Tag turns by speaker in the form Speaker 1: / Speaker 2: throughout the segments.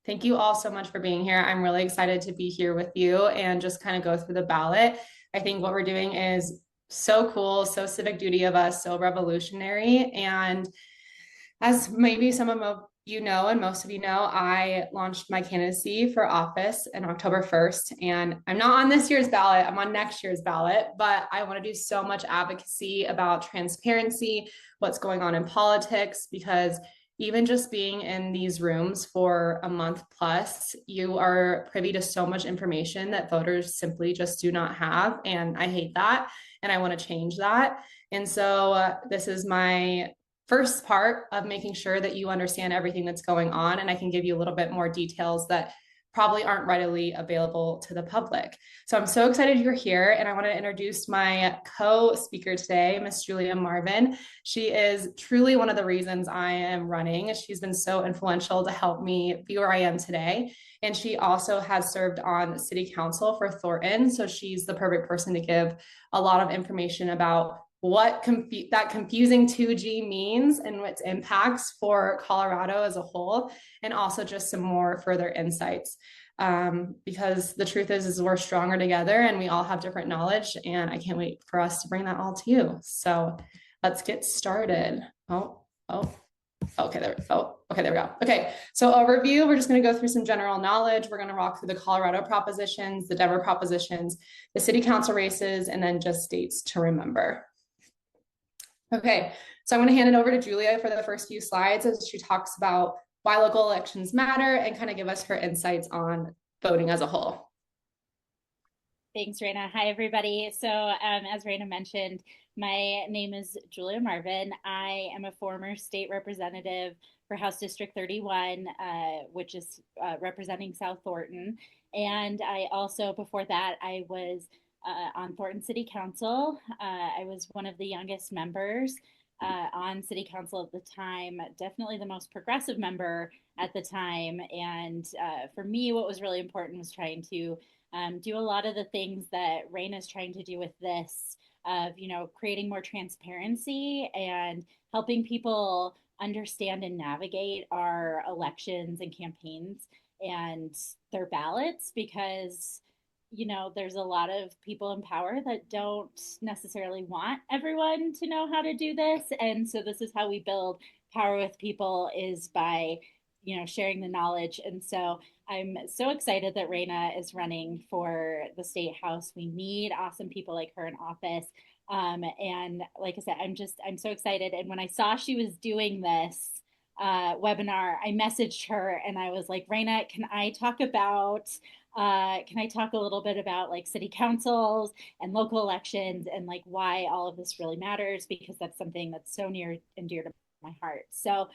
Speaker 1: Thank you all so much for being here. I'm really excited to be here with you and just kind of go through the ballot. I think what we're doing is so cool, so civic duty of us, so revolutionary. And as maybe some of you know, and most of you know, I launched my candidacy for office on October 1st. And I'm not on this year's ballot, I'm on next year's ballot, but I want to do so much advocacy about transparency, what's going on in politics, because even just being in these rooms for a month plus, you are privy to so much information that voters simply just do not have. And I hate that. And I want to change that. And so this is my first part of making sure that you understand everything that's going on. And I can give you a little bit more details that probably aren't readily available to the public. So I'm so excited you're here. And I want to introduce my co-speaker today, Miss Julia Marvin. She is truly one of the reasons I am running. She's been so influential to help me be where I am today. And she also has served on city council for Thornton. So she's the perfect person to give a lot of information about what that confusing 2G means and its impacts for Colorado as a whole, and also just some more further insights. Because the truth is we're stronger together and we all have different knowledge, and I can't wait for us to bring that all to you. So let's get started. Okay, there we go. Okay, so overview, we're just going to go through some general knowledge. We're going to walk through the Colorado propositions, the Denver propositions, the city council races, and then just dates to remember. Okay, so I'm going to hand it over to Julia for the first few slides as she talks about why local elections matter and kind of give us her insights on voting as a whole.
Speaker 2: Thanks, Rayna. Hi, everybody. So as Rayna mentioned, my name is Julia Marvin. I am a former state representative for House District 31, which is representing South Thornton. And I also, before that, I was on Thornton City Council. I was one of the youngest members on City Council at the time, definitely the most progressive member at the time. And for me, what was really important was trying to do a lot of the things that Rayna is trying to do with this, of creating more transparency and helping people understand and navigate our elections and campaigns and their ballots, because there's a lot of people in power that don't necessarily want everyone to know how to do this. And so this is how we build power with people, is by sharing the knowledge. And so I'm so excited that Rayna is running for the state house. We need awesome people like her in office. And like I said, I'm so excited. And when I saw she was doing this webinar, I messaged her and I was like, Rayna, can I talk a little bit about like city councils and local elections and like why all of this really matters, because that's something that's so near and dear to my heart. So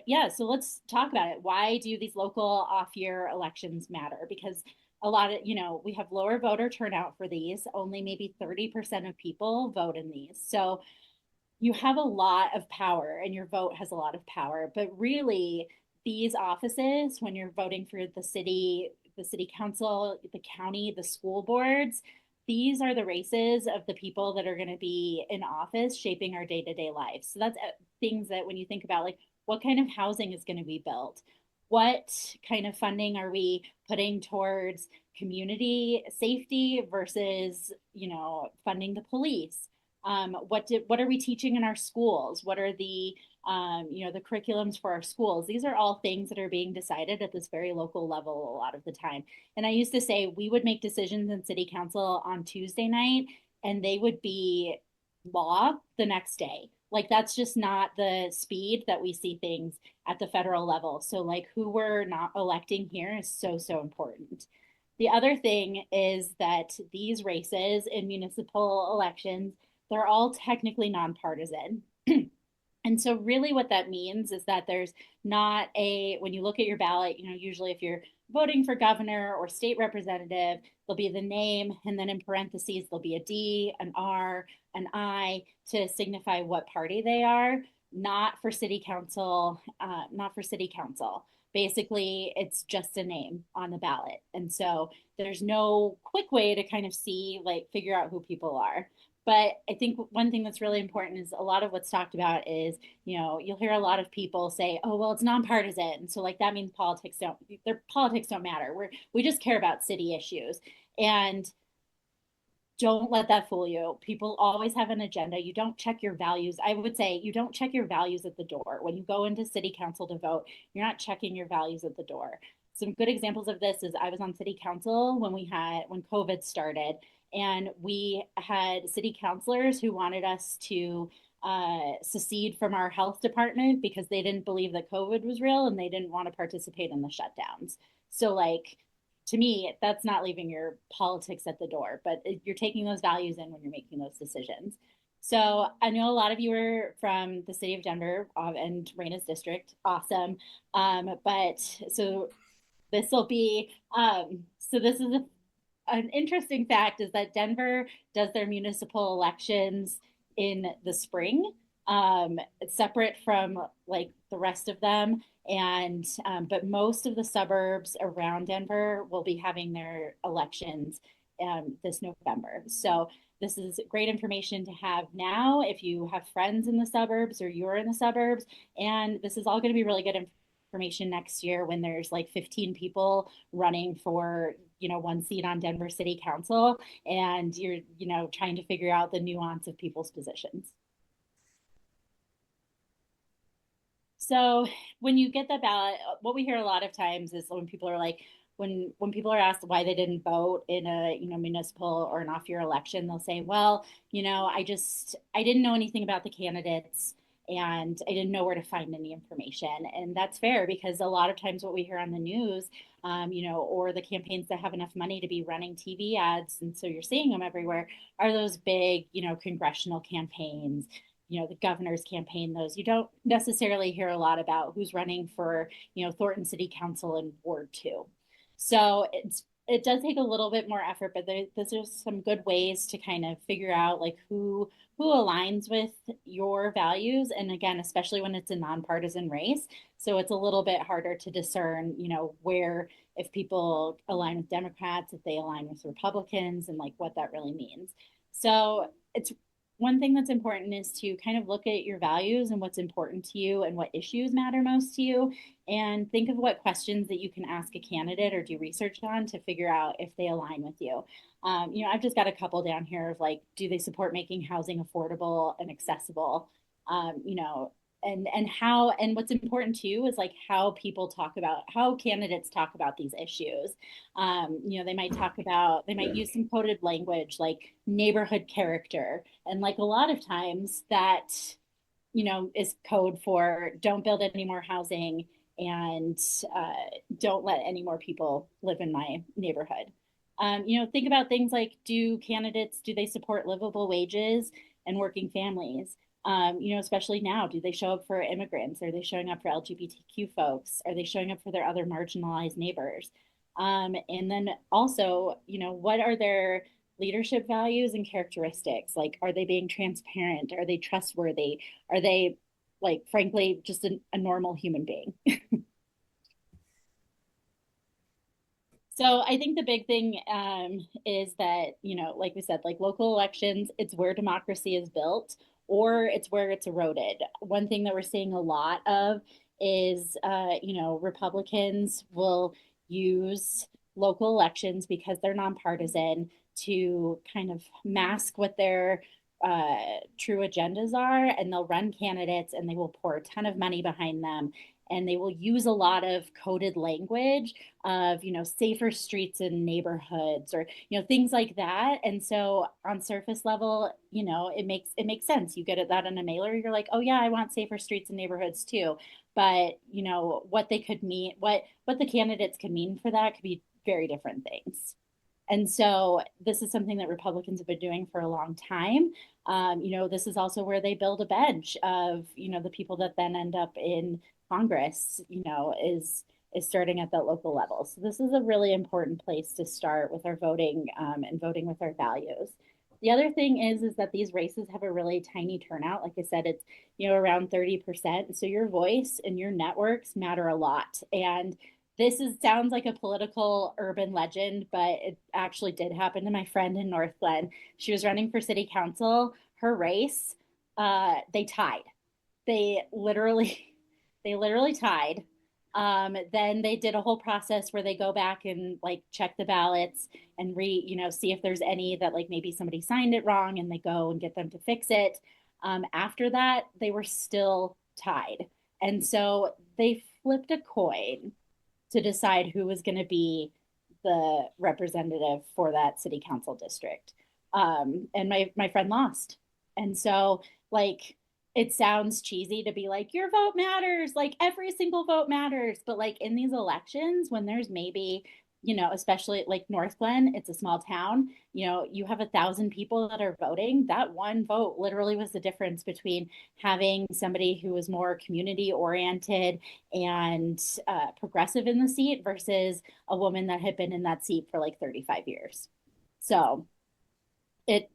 Speaker 2: yeah, so let's talk about it. Why do these local off-year elections matter? Because a lot of, we have lower voter turnout for these. Only maybe 30% of people vote in these. So you have a lot of power and your vote has a lot of power. But really, these offices, when you're voting for the city council, the county, the school boards, these are the races of the people that are going to be in office shaping our day-to-day lives. So that's things that when you think about, like, what kind of housing is going to be built? What kind of funding are we putting towards community safety versus, funding the police? What are we teaching in our schools? What are the the curriculums for our schools? These are all things that are being decided at this very local level a lot of the time. And I used to say we would make decisions in city council on Tuesday night and they would be law the next day. Like that's just not the speed that we see things at the federal level. So like who we're not electing here is so, so important. The other thing is that these races in municipal elections, they're all technically nonpartisan. And so really what that means is that there's not when you look at your ballot, usually if you're voting for governor or state representative, there'll be the name, and then in parentheses, there'll be a D, an R, an I to signify what party they are, not for city council, not for city council. Basically, it's just a name on the ballot. And so there's no quick way to kind of see, like, figure out who people are. But I think one thing that's really important is a lot of what's talked about is, you'll hear a lot of people say, oh, well, it's nonpartisan. So like that means their politics don't matter. We just care about city issues. And don't let that fool you. People always have an agenda. You don't check your values. I would say you don't check your values at the door. When you go into city council to vote, you're not checking your values at the door. Some good examples of this is I was on city council when COVID started, and we had city councilors who wanted us to secede from our health department because they didn't believe that COVID was real and they didn't want to participate in the shutdowns. So like to me, that's not leaving your politics at the door, but you're taking those values in when you're making those decisions. So I know a lot of you are from the city of Denver and Rayna's district. Awesome. But so this will be, so this is an interesting fact is that Denver does their municipal elections in the spring. It's separate from like the rest of them. And but most of the suburbs around Denver will be having their elections this November. So this is great information to have now if you have friends in the suburbs or you're in the suburbs. And this is all going to be really good information next year when there's like 15 people running for one seat on Denver City Council, and you're trying to figure out the nuance of people's positions. So when you get the ballot, what we hear a lot of times is when people are like, when people are asked why they didn't vote in a municipal or an off year election, they'll say, well, I didn't know anything about the candidates and I didn't know where to find any information. And that's fair because a lot of times what we hear on the news, or the campaigns that have enough money to be running TV ads, and so you're seeing them everywhere, are those big, congressional campaigns, the governor's campaign. Those you don't necessarily hear a lot about who's running for, Thornton City Council in Ward 2. So it does take a little bit more effort, but those are some good ways to kind of figure out like who aligns with your values. And again, especially when it's a nonpartisan race. So it's a little bit harder to discern, where if people align with Democrats, if they align with Republicans, and like what that really means. So it's one thing that's important is to kind of look at your values and what's important to you and what issues matter most to you, and think of what questions that you can ask a candidate or do research on to figure out if they align with you. I've just got a couple down here of like, do they support making housing affordable and accessible? And what's important too is like how candidates talk about these issues. They might use some coded language like neighborhood character, and like a lot of times that is code for don't build any more housing and don't let any more people live in my neighborhood. Think about things like, do they support livable wages and working families? Especially now, do they show up for immigrants? Are they showing up for LGBTQ folks? Are they showing up for their other marginalized neighbors? And then also, what are their leadership values and characteristics? Like, are they being transparent? Are they trustworthy? Are they, like, frankly, just a normal human being? So I think the big thing is that, like we said, like local elections, it's where democracy is built or it's where it's eroded. One thing that we're seeing a lot of is, Republicans will use local elections because they're nonpartisan to kind of mask what their true agendas are, and they'll run candidates and they will pour a ton of money behind them, and they will use a lot of coded language of safer streets and neighborhoods, or things like that. And so on surface level, it makes sense. You get that on a mailer, you're like, oh yeah, I want safer streets and neighborhoods too. But what they could mean, what the candidates could mean for that could be very different things. And so this is something that Republicans have been doing for a long time. This is also where they build a bench of, the people that then end up in Congress, is starting at that local level. So this is a really important place to start with our voting, and voting with our values. The other thing is that these races have a really tiny turnout. Like I said, it's around 30%. So your voice and your networks matter a lot. And sounds like a political urban legend, but it actually did happen to my friend in North Glen. She was running for city council. Her race, they tied. They literally, they literally tied. Then they did a whole process where they go back and like check the ballots and see if there's any that like maybe somebody signed it wrong, and they go and get them to fix it. After that, they were still tied. And so they flipped a coin to decide who was going to be the representative for that city council district. And my friend lost. And so, like, it sounds cheesy to be like, your vote matters, like, every single vote matters. But, like, in these elections, when there's maybe, especially like North Glen, it's a small town, you have 1,000 people that are voting. That one vote literally was the difference between having somebody who was more community oriented and progressive in the seat versus a woman that had been in that seat for like 35 years. So it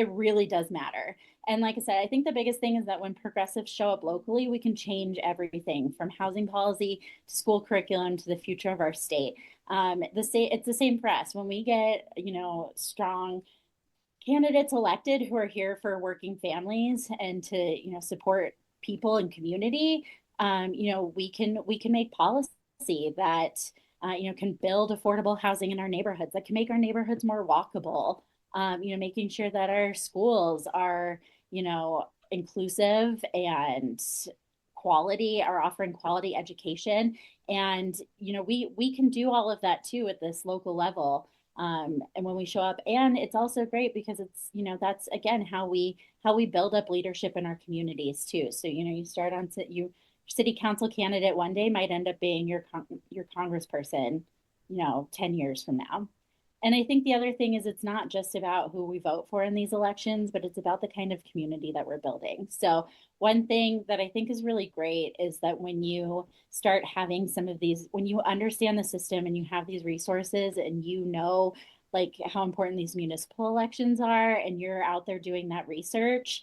Speaker 2: really does matter. And like I said, I think the biggest thing is that when progressives show up locally, we can change everything from housing policy to school curriculum to the future of our state. It's the same for us. When we get, strong candidates elected who are here for working families and to, support people and community, we can make policy that can build affordable housing in our neighborhoods, that can make our neighborhoods more walkable. Making sure that our schools are, inclusive and quality, are offering quality education. And, we can do all of that too at this local level. And when we show up, and it's also great because it's, that's again how we build up leadership in our communities too. So, you start on your city council candidate one day might end up being your congressperson, 10 years from now. And I think the other thing is it's not just about who we vote for in these elections, but it's about the kind of community that we're building. So one thing that I think is really great is that when you start having some of these, when you understand the system and you have these resources and like how important these municipal elections are, and you're out there doing that research,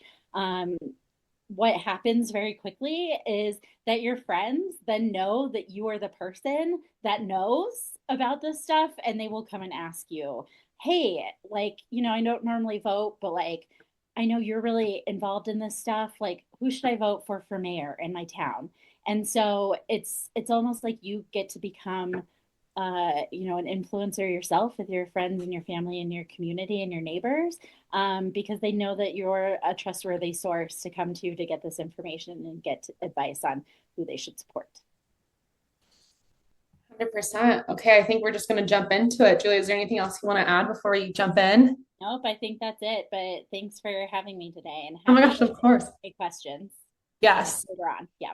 Speaker 2: what happens very quickly is that your friends then know that you are the person that knows about this stuff, and they will come and ask you, hey, like, I don't normally vote, but like, I know you're really involved in this stuff. Like, who should I vote for mayor in my town? And so it's almost like you get to become an influencer yourself with your friends and your family and your community and your neighbors, because they know that you're a trustworthy source to come to get this information and get advice on who they should support.
Speaker 1: 100%. Okay, I think we're just going to jump into it. Julie, is there anything else you want to add before you jump in?
Speaker 2: Nope, I think that's it. But thanks for having me today, and
Speaker 1: Oh my
Speaker 2: happy
Speaker 1: gosh, of course.
Speaker 2: to take questions
Speaker 1: Yes.
Speaker 2: later on. Yeah.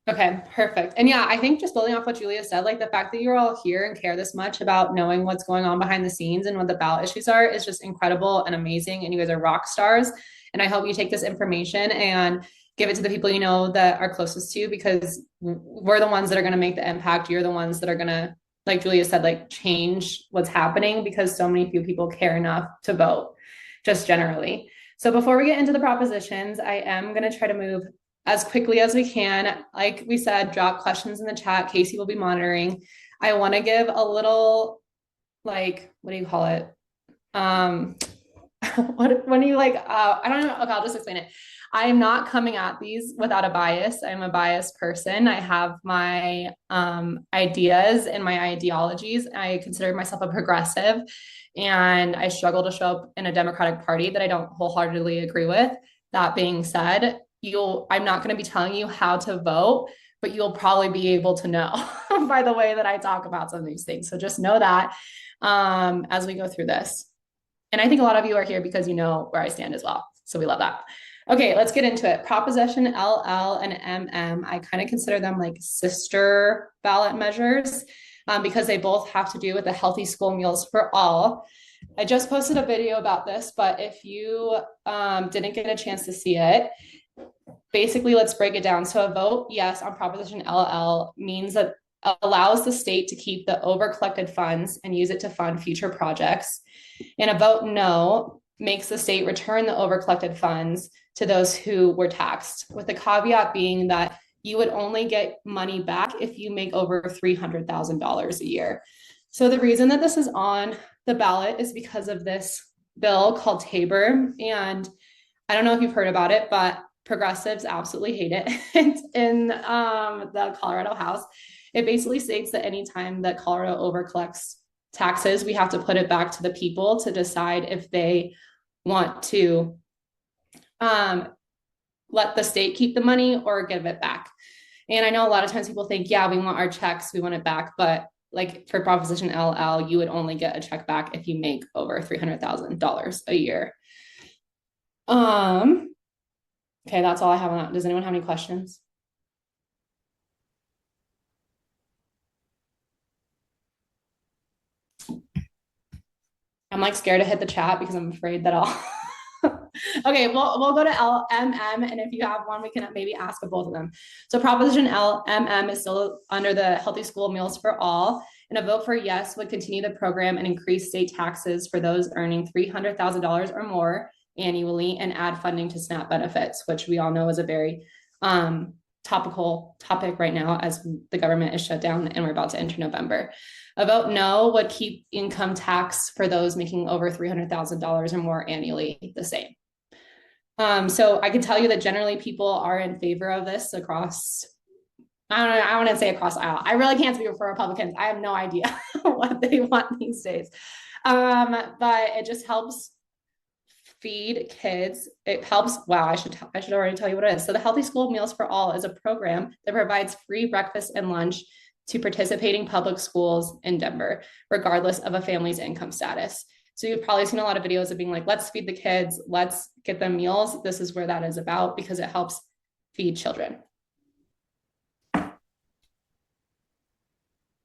Speaker 1: Okay, perfect. And yeah, I think just building off what Julia said, like the fact that you're all here and care this much about knowing what's going on behind the scenes and what the ballot issues are is just incredible and amazing. And you guys are rock stars. And I hope you take this information and give it to the people you know that are closest to you, because we're the ones that are going to make the impact. You're the ones that are going to, like Julia said, like change what's happening, because so many few people care enough to vote, just generally. So before we get into the propositions, I am going to try to move as quickly as we can. Like we said, drop questions in the chat. Casey will be monitoring. I want to give a little, like, what do you call it? When you like, I don't know. Okay, I'll just explain it. I'm not coming at these without a bias. I'm a biased person. I have my ideas and my ideologies. I consider myself a progressive, and I struggle to show up in a Democratic Party that I don't wholeheartedly agree with. That being said, I'm not going to be telling you how to vote, but you'll probably be able to know by the way that I talk about some of these things. So just know that as we go through this. And I think a lot of you are here because you know where I stand as well. So we love that. Okay, let's get into it. Proposition LL and MM, I kind of consider them like sister ballot measures because they both have to do with the healthy school meals for all. I just posted a video about this, but if you didn't get a chance to see it, basically, let's break it down. So a vote yes on Proposition LL means that allows the state to keep the over-collected funds and use it to fund future projects. And a vote no makes the state return the over-collected funds to those who were taxed, with the caveat being that you would only get money back if you make over $300,000 a year. So the reason that this is on the ballot is because of this bill called Tabor. And I don't know if you've heard about it, but progressives absolutely hate it. It's in the Colorado House. It basically states that anytime that Colorado overcollects taxes, we have to put it back to the people to decide if they want to let the state keep the money or give it back. And I know a lot of times people think, yeah, we want our checks, we want it back. But like for Proposition LL, you would only get a check back if you make over $300,000 a year. Okay, that's all I have on that. Does anyone have any questions? I'm like scared to hit the chat because I'm afraid that I'll okay, we'll go to LMM, and if you have one, we can maybe ask of both of them. So Proposition LMM is still under the Healthy School Meals for All, and a vote for yes would continue the program and increase state taxes for those earning $300,000 or more annually, and add funding to SNAP benefits, which we all know is a very topical topic right now as the government is shut down and we're about to enter November. A vote no would keep income tax for those making over $300,000 or more annually the same. So I can tell you that generally people are in favor of this across, I don't know, I want to say across aisle. I really can't speak for Republicans. I have no idea what they want these days. But it just helps feed kids. It helps. Wow, I should already tell you what it is. So the Healthy School Meals for All is a program that provides free breakfast and lunch to participating public schools in Denver, regardless of a family's income status. So you've probably seen a lot of videos of being like, let's feed the kids, let's get them meals. This is where that is about because it helps feed children.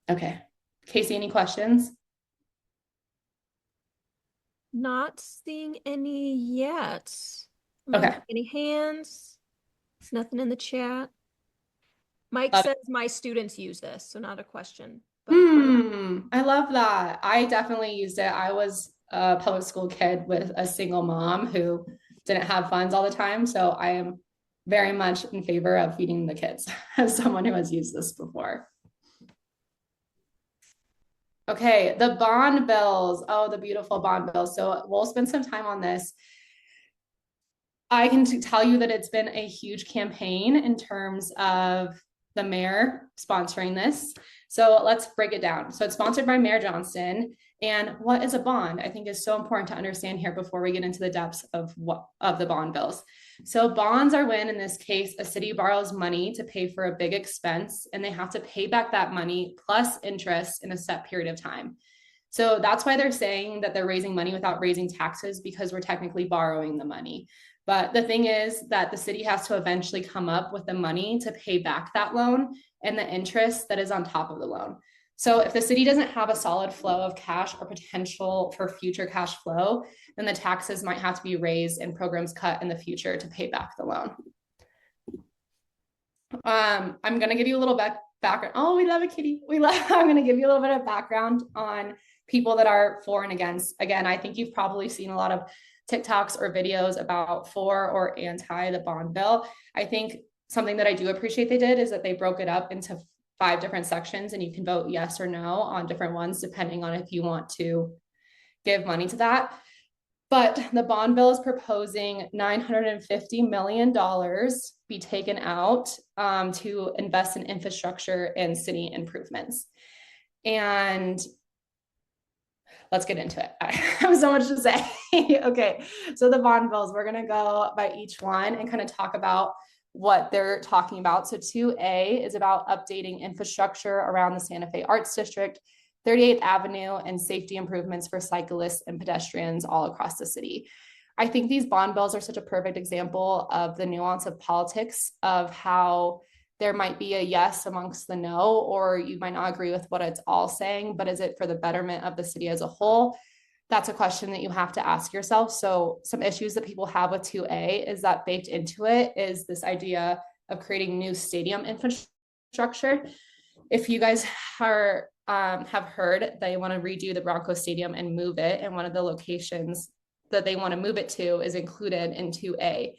Speaker 1: Okay. Casey, any questions?
Speaker 3: Not seeing any yet.
Speaker 1: Okay.
Speaker 3: Any hands? There's nothing in the chat. Mike says my students use this, so not a question. But
Speaker 1: I love that. I definitely used it. I was a public school kid with a single mom who didn't have funds all the time. So I am very much in favor of feeding the kids as someone who has used this before. Okay, the bond bills. Oh, the beautiful bond bills. So we'll spend some time on this. I can tell you that it's been a huge campaign in terms of the mayor sponsoring this. So let's break it down. So it's sponsored by Mayor Johnston. And what is a bond? I think is so important to understand here before we get into the depths of the bond bills. So bonds are when, in this case, a city borrows money to pay for a big expense, and they have to pay back that money plus interest in a set period of time. So that's why they're saying that they're raising money without raising taxes, because we're technically borrowing the money. But the thing is that the city has to eventually come up with the money to pay back that loan and the interest that is on top of the loan. So if the city doesn't have a solid flow of cash or potential for future cash flow, then the taxes might have to be raised and programs cut in the future to pay back the loan. I'm going to give you a little background. Oh, we love a kitty. I'm going to give you a little bit of background on people that are for and against. Again, I think you've probably seen a lot of TikToks or videos about for or anti the bond bill. I think something that I do appreciate they did is that they broke it up into 5 different sections, and you can vote yes or no on different ones depending on if you want to give money to that. But the bond bill is proposing $950 million be taken out to invest in infrastructure and city improvements. And let's get into it. I have so much to say. Okay, so the bond bills, we're going to go by each one and kind of talk about what they're talking about. So 2A is about updating infrastructure around the Santa Fe Arts District, 38th Avenue, and safety improvements for cyclists and pedestrians all across the city. I think these bond bills are such a perfect example of the nuance of politics, of how there might be a yes amongst the no, or you might not agree with what it's all saying, but is it for the betterment of the city as a whole? That's a question that you have to ask yourself. So some issues that people have with 2A is that baked into it is this idea of creating new stadium infrastructure. If you guys have heard, they want to redo the Broncos Stadium and move it, and one of the locations that they want to move it to is included in 2A.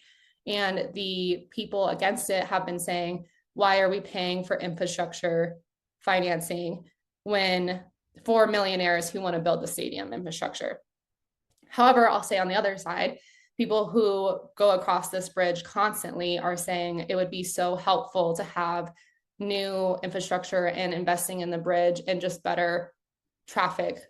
Speaker 1: And the people against it have been saying, why are we paying for infrastructure financing when for millionaires who want to build the stadium infrastructure? However, I'll say on the other side, people who go across this bridge constantly are saying it would be so helpful to have new infrastructure and investing in the bridge and just better traffic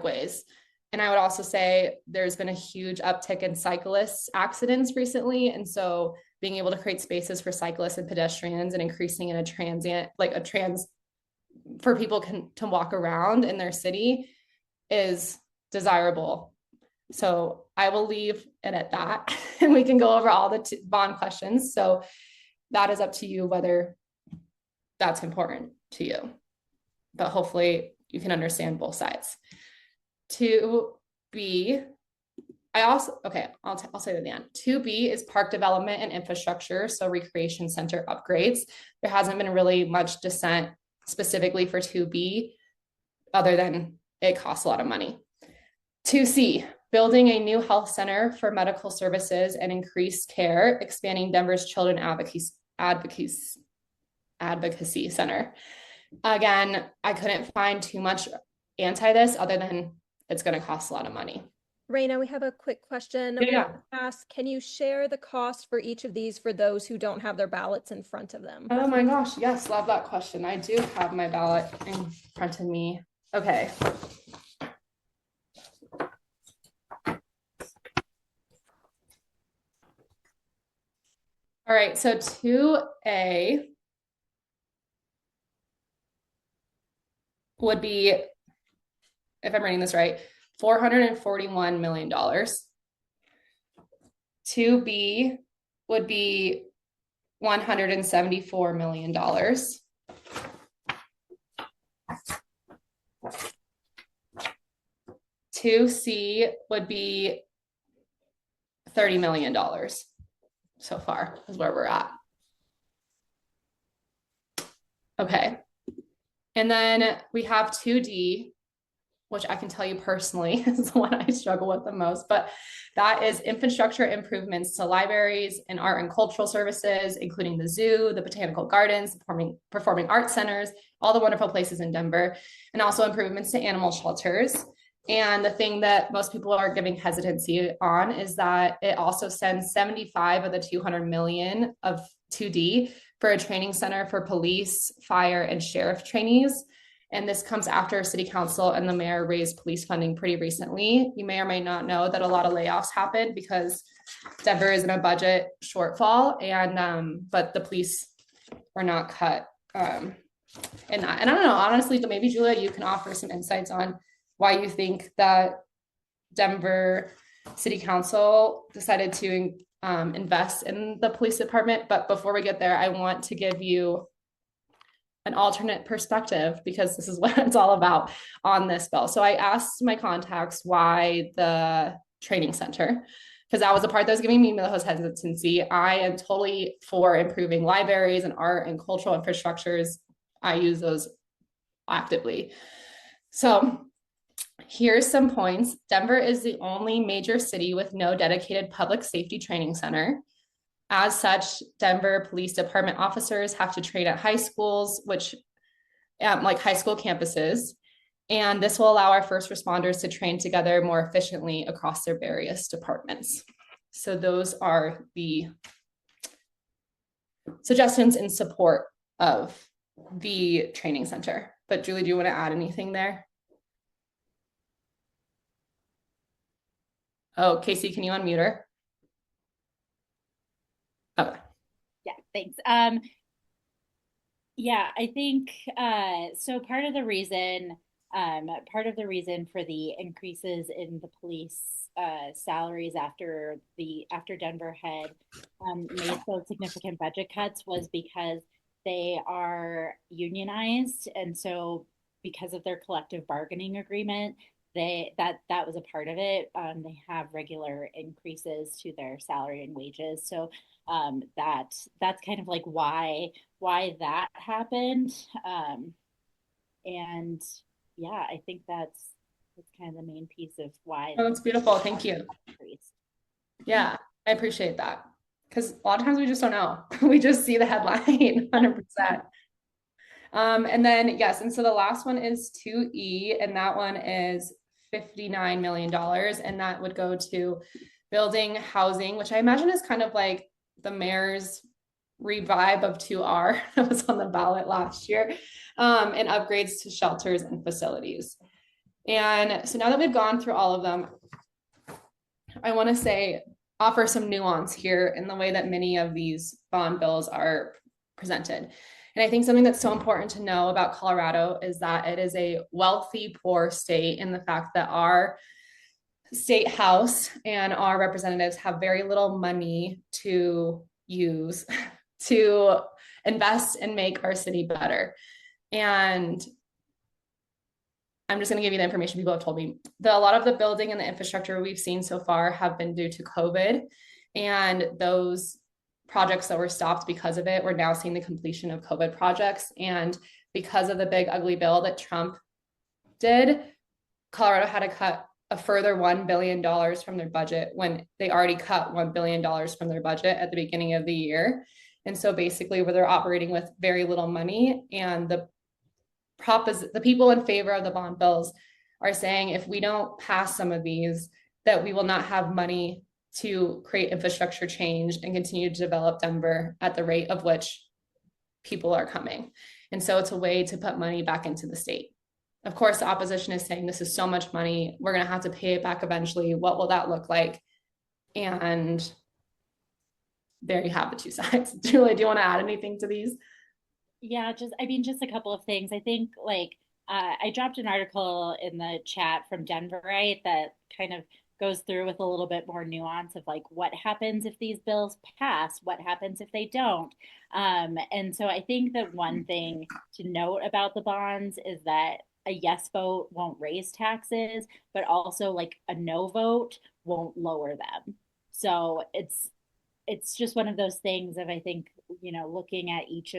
Speaker 1: ways. And I would also say there's been a huge uptick in cyclists accidents recently. And so being able to create spaces for cyclists and pedestrians and increasing in a transient, like a trans for people to walk around in their city is desirable. So I will leave it at that and we can go over all the bond questions. So that is up to you whether that's important to you, but hopefully you can understand both sides. 2B, I'll say that at the end. 2B is park development and infrastructure, so recreation center upgrades. There hasn't been really much dissent specifically for 2B, other than it costs a lot of money. 2C, building a new health center for medical services and increased care, expanding Denver's Children Advocacy Center. Again, I couldn't find too much anti this other than it's going to cost a lot of money.
Speaker 3: Rayna, we have a quick question.
Speaker 1: Yeah.
Speaker 3: Ask, can you share the cost for each of these for those who don't have their ballots in front of them?
Speaker 1: Oh my gosh, yes, love that question. I do have my ballot in front of me. Okay. All right, so 2A would be, if I'm reading this right, $441 million. 2B would be $174 million. 2C would be $30 million. So far is where we're at. Okay. And then we have 2D, which I can tell you personally is the one I struggle with the most, but that is infrastructure improvements to libraries and art and cultural services, including the zoo, the botanical gardens, performing arts centers, all the wonderful places in Denver, and also improvements to animal shelters. And the thing that most people are giving hesitancy on is that it also sends 75 of the 200 million of 2D for a training center for police, fire, and sheriff trainees. And this comes after City Council and the mayor raised police funding pretty recently. You may or may not know that a lot of layoffs happened because Denver is in a budget shortfall, and but the police were not cut. And I don't know, honestly, maybe Julia, you can offer some insights on why you think that Denver City Council decided to invest in the police department. But before we get there, I want to give you an alternate perspective because this is what it's all about on this bill. So I asked my contacts why the training center, because that was the part that was giving me the most hesitancy. I am totally for improving libraries and art and cultural infrastructures. I use those actively. So here's some points. Denver is the only major city with no dedicated public safety training center. As such, Denver Police Department officers have to train at high schools, which like high school campuses. And this will allow our first responders to train together more efficiently across their various departments. So those are the suggestions in support of the training center. But Julie, do you want to add anything there? Oh, Casey, can you unmute her? Okay.
Speaker 2: Yeah, thanks. Yeah, I think so part of the reason for the increases in the police salaries after Denver had made those significant budget cuts was because they are unionized, and so because of their collective bargaining agreement, that was a part of it. They have regular increases to their salary and wages, so that's kind of like why that happened. And yeah, I think that's kind of the main piece of why.
Speaker 1: Oh, that's beautiful. Thank you. Yeah, I appreciate that. because a lot of times we just don't know. We just see the headline 100%. And then, yes, and so the last one is 2E, and that one is $59 million. And that would go to building housing, which I imagine is kind of like the mayor's revive of 2R that was on the ballot last year, and upgrades to shelters and facilities. And so now that we've gone through all of them, I want to say, offer some nuance here in the way that many of these bond bills are presented. And I think something that's so important to know about Colorado is that it is a wealthy, poor state in the fact that our state house and our representatives have very little money to use to invest and make our city better. And I'm just going to give you the information people have told me. A lot of the building and the infrastructure we've seen so far have been due to COVID. And those projects that were stopped because of it, we're now seeing the completion of COVID projects. And because of the big ugly bill that Trump did, Colorado had to cut a further $1 billion from their budget when they already cut $1 billion from their budget at the beginning of the year. And so basically where they're operating with very little money, and the people in favor of the bond bills are saying if we don't pass some of these, that we will not have money to create infrastructure change and continue to develop Denver at the rate of which people are coming. And so it's a way to put money back into the state. Of course, the opposition is saying this is so much money, we're going to have to pay it back eventually. What will that look like? And there you have the two sides. Julie, do you want to add anything to these?
Speaker 2: Yeah, just a couple of things. I think I dropped an article in the chat from Denverite that kind of goes through with a little bit more nuance of like what happens if these bills pass, what happens if they don't. And so I think that one thing to note about the bonds is that a yes vote won't raise taxes, but also like a no vote won't lower them. So it's just one of those things of I think, looking at each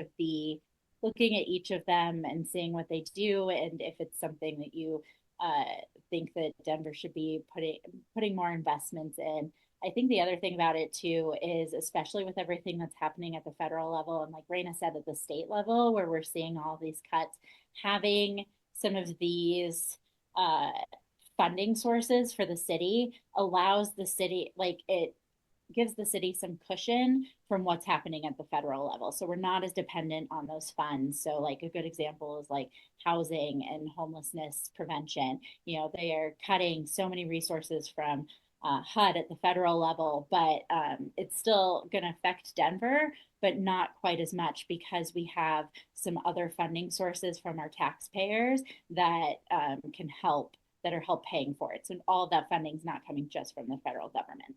Speaker 2: of them and seeing what they do, and if it's something that you think that Denver should be putting more investments in. I think the other thing about it too is, especially with everything that's happening at the federal level and like Rayna said, at the state level, where we're seeing all these cuts, having some of these funding sources for the city allows the city, like it gives the city some cushion from what's happening at the federal level. So we're not as dependent on those funds. So like a good example is like housing and homelessness prevention. They are cutting so many resources from HUD at the federal level, but it's still going to affect Denver, but not quite as much because we have some other funding sources from our taxpayers that can help, that are help paying for it. So all of that funding is not coming just from the federal government.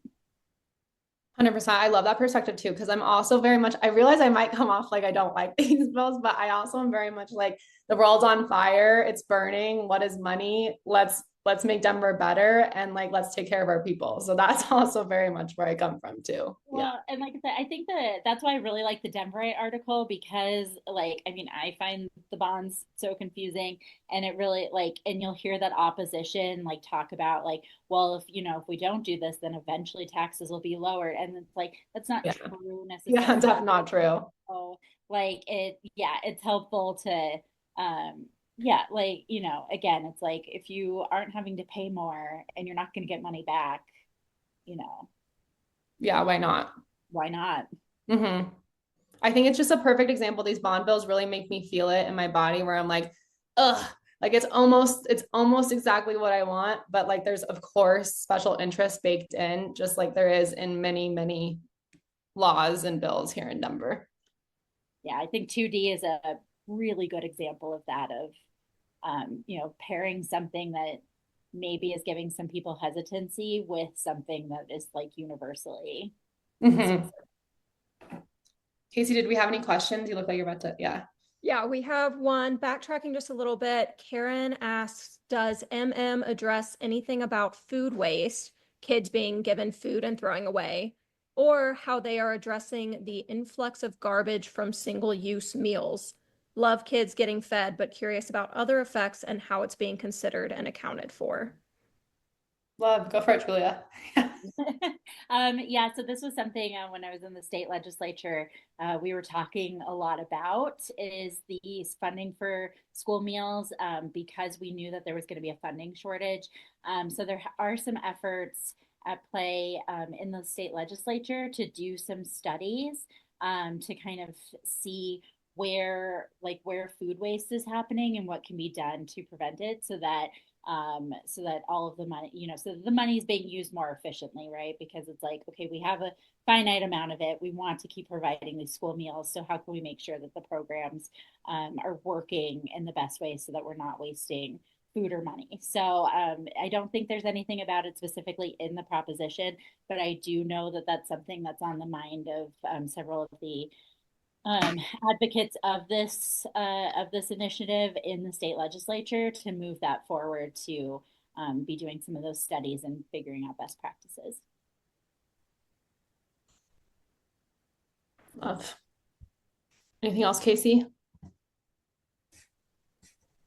Speaker 1: 100%. I love that perspective too, because I'm also very much, I realize I might come off like I don't like these bills, but I also am very much like the world's on fire, it's burning. What is money? Let's make Denver better, and like let's take care of our people. So that's also very much where I come from too.
Speaker 2: Well, and like I said, I think that's why I really like the Denverite article, because I find the bonds so confusing, and it really and you'll hear that opposition like talk about like, well, if we don't do this, then eventually taxes will be lowered. And it's like, that's not true necessarily.
Speaker 1: Yeah, that's not true.
Speaker 2: So it's helpful to, again, it's like if you aren't having to pay more and you're not going to get money back,
Speaker 1: yeah, why not?
Speaker 2: Why not?
Speaker 1: Mm-hmm. I think it's just a perfect example. These bond bills really make me feel it in my body, where I'm like, ugh, like it's almost exactly what I want, but like there's of course special interest baked in, just like there is in many, many laws and bills here in Denver.
Speaker 2: Yeah, I think 2D is a really good example of that, of pairing something that maybe is giving some people hesitancy with something that is like universally.
Speaker 1: Mm-hmm. Casey, did we have any questions? You look like you're about to, yeah.
Speaker 3: Yeah, we have one. Backtracking just a little bit, Karen asks, does MM address anything about food waste, kids being given food and throwing away, or how they are addressing the influx of garbage from single-use meals? Love kids getting fed, but curious about other effects and how it's being considered and accounted for.
Speaker 1: Love, go for it, Julia.
Speaker 2: Yeah, so this was something when I was in the state legislature, we were talking a lot about is the funding for school meals because we knew that there was going to be a funding shortage. So there are some efforts at play in the state legislature to do some studies to kind of see where food waste is happening and what can be done to prevent it so that all of the money, so the money is being used more efficiently, right? Because it's like, okay, we have a finite amount of it. We want to keep providing these school meals. So how can we make sure that the programs are working in the best way so that we're not wasting food or money? So I don't think there's anything about it specifically in the proposition, but I do know that that's something that's on the mind of several of the advocates of this initiative in the state legislature to move that forward to be doing some of those studies and figuring out best practices.
Speaker 1: Love. Anything else, Casey?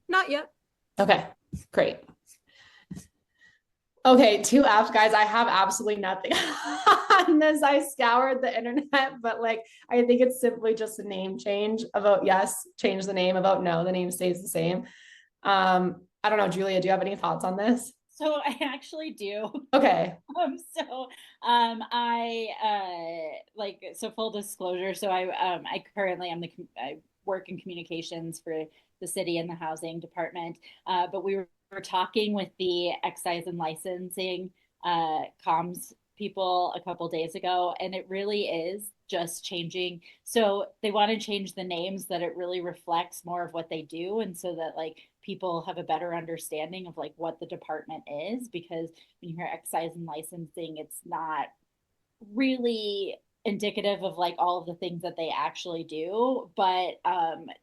Speaker 3: Not yet.
Speaker 1: Okay, great. Okay, 2F, guys. I have absolutely nothing on this. I scoured the internet, but like, I think it's simply just a name change. A vote yes, change the name. A vote no, the name stays the same. I don't know, Julia, do you have any thoughts on this?
Speaker 2: So I actually do.
Speaker 1: Okay.
Speaker 2: So full disclosure. So I currently I work in communications for the city and the housing department. But we were talking with the excise and licensing comms people a couple days ago, and it really is just changing. So they want to change the names that it really reflects more of what they do, and so that like people have a better understanding of like what the department is, because when you hear excise and licensing, it's not really indicative of like all of the things that they actually do, but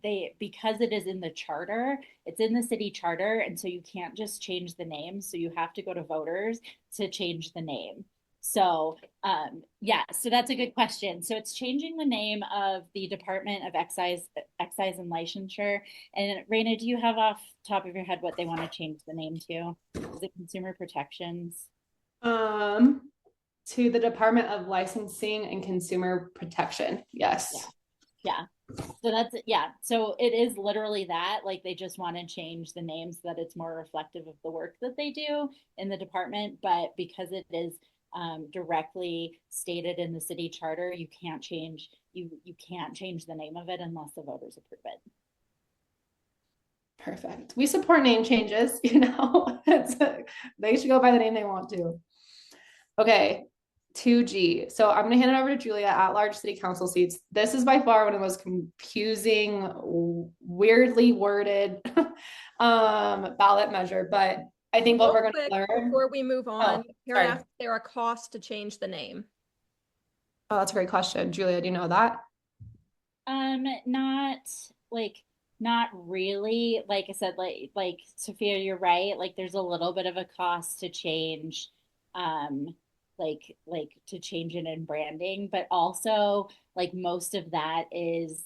Speaker 2: they, because it is in the charter, it's in the city charter, and so you can't just change the name, so you have to go to voters to change the name. So yeah, so that's a good question. So it's changing the name of the Department of Excise and Licensure. And Rayna, do you have off top of your head what they want to change the name to? Is it Consumer Protections?
Speaker 1: To the Department of Licensing and Consumer Protection. Yes.
Speaker 2: Yeah. So that's, yeah. So it is literally that, like they just want to change the name so that it's more reflective of the work that they do in the department. But because it is directly stated in the city charter, you can't change the name of it unless the voters approve it.
Speaker 1: Perfect. We support name changes, they should go by the name they want to. Okay, 2G. So I'm going to hand it over to Julia. At large city council seats. This is by far one of the most confusing, weirdly worded ballot measure, but I think what we're going to learn
Speaker 3: before we move on, here asked if there are costs to change the name.
Speaker 1: Oh, that's a great question. Julia, do you know that?
Speaker 2: Not really. Like I said, like Sophia, you're right. Like there's a little bit of a cost to change to change it in branding, but also like most of that is